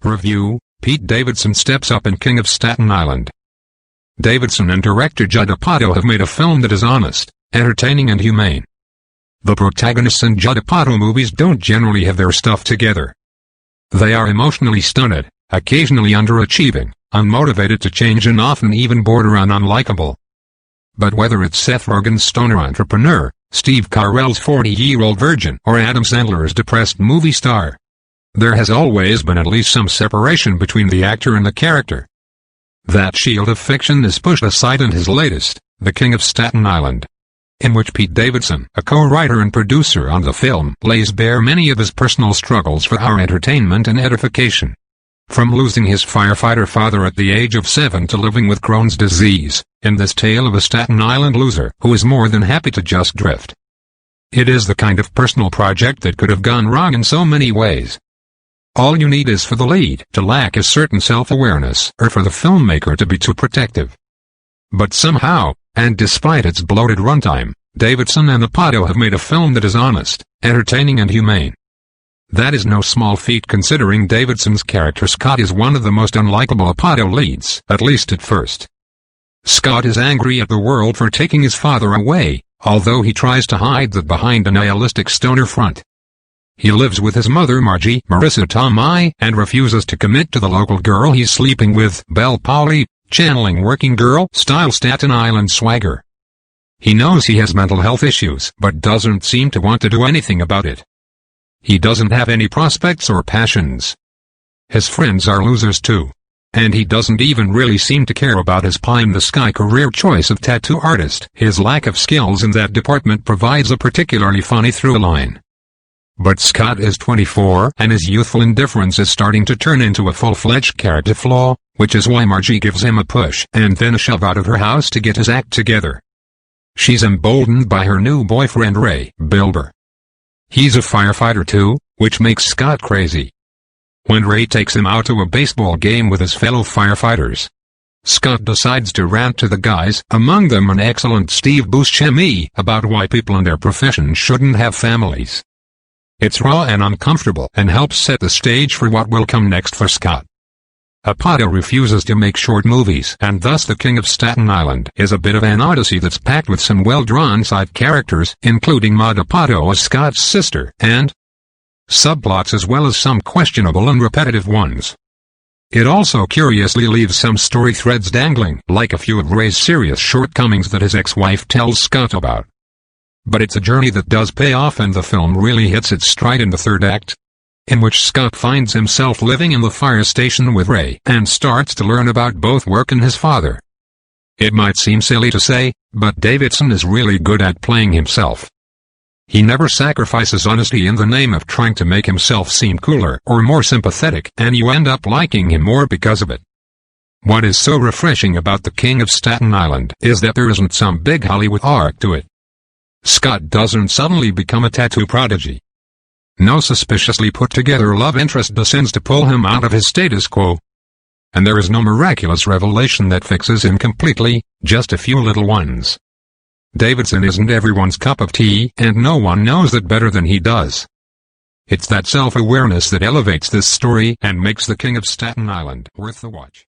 Review: Pete Davidson steps up in King of Staten Island. Davidson and director Judd Apatow have made a film that is honest, entertaining and humane. The protagonists in Judd Apatow movies don't generally have their stuff together. They are emotionally stunted, occasionally underachieving, unmotivated to change and often even border on unlikable. But whether it's Seth Rogen's stoner entrepreneur, Steve Carell's 40-year-old virgin, or Adam Sandler's depressed movie star, there has always been at least some separation between the actor and the character. That shield of fiction is pushed aside in his latest, The King of Staten Island, in which Pete Davidson, a co-writer and producer on the film, lays bare many of his personal struggles for our entertainment and edification. From losing his firefighter father at the age of 7 to living with Crohn's disease, in this tale of a Staten Island loser who is more than happy to just drift. It is the kind of personal project that could have gone wrong in so many ways. All you need is for the lead to lack a certain self-awareness or for the filmmaker to be too protective. But somehow, and despite its bloated runtime, Davidson and Apatow have made a film that is honest, entertaining and humane. That is no small feat considering Davidson's character Scott is one of the most unlikable Apatow leads, at least at first. Scott is angry at the world for taking his father away, although he tries to hide that behind a nihilistic stoner front. He lives with his mother Marissa Tomei, and refuses to commit to the local girl he's sleeping with, Belle Powley, channeling working girl-style Staten Island swagger. He knows he has mental health issues, but doesn't seem to want to do anything about it. He doesn't have any prospects or passions. His friends are losers too. And he doesn't even really seem to care about his pie-in-the-sky career choice of tattoo artist. His lack of skills in that department provides a particularly funny through line. But Scott is 24, and his youthful indifference is starting to turn into a full-fledged character flaw, which is why Margie gives him a push and then a shove out of her house to get his act together. She's emboldened by her new boyfriend Ray Bilber. He's a firefighter too, which makes Scott crazy. When Ray takes him out to a baseball game with his fellow firefighters, Scott decides to rant to the guys, among them an excellent Steve Buscemi, about why people in their profession shouldn't have families. It's raw and uncomfortable and helps set the stage for what will come next for Scott. Apatow refuses to make short movies, and thus The King of Staten Island is a bit of an odyssey that's packed with some well-drawn side characters, including Maud Apatow as Scott's sister, and subplots as well as some questionable and repetitive ones. It also curiously leaves some story threads dangling, like a few of Ray's serious shortcomings that his ex-wife tells Scott about. But it's a journey that does pay off, and the film really hits its stride in the third act, in which Scott finds himself living in the fire station with Ray and starts to learn about both work and his father. It might seem silly to say, but Davidson is really good at playing himself. He never sacrifices honesty in the name of trying to make himself seem cooler or more sympathetic, and you end up liking him more because of it. What is so refreshing about The King of Staten Island is that there isn't some big Hollywood arc to it. Scott doesn't suddenly become a tattoo prodigy. No suspiciously put-together love interest descends to pull him out of his status quo. And there is no miraculous revelation that fixes him completely, just a few little ones. Davidson isn't everyone's cup of tea, and no one knows that better than he does. It's that self-awareness that elevates this story and makes The King of Staten Island worth the watch.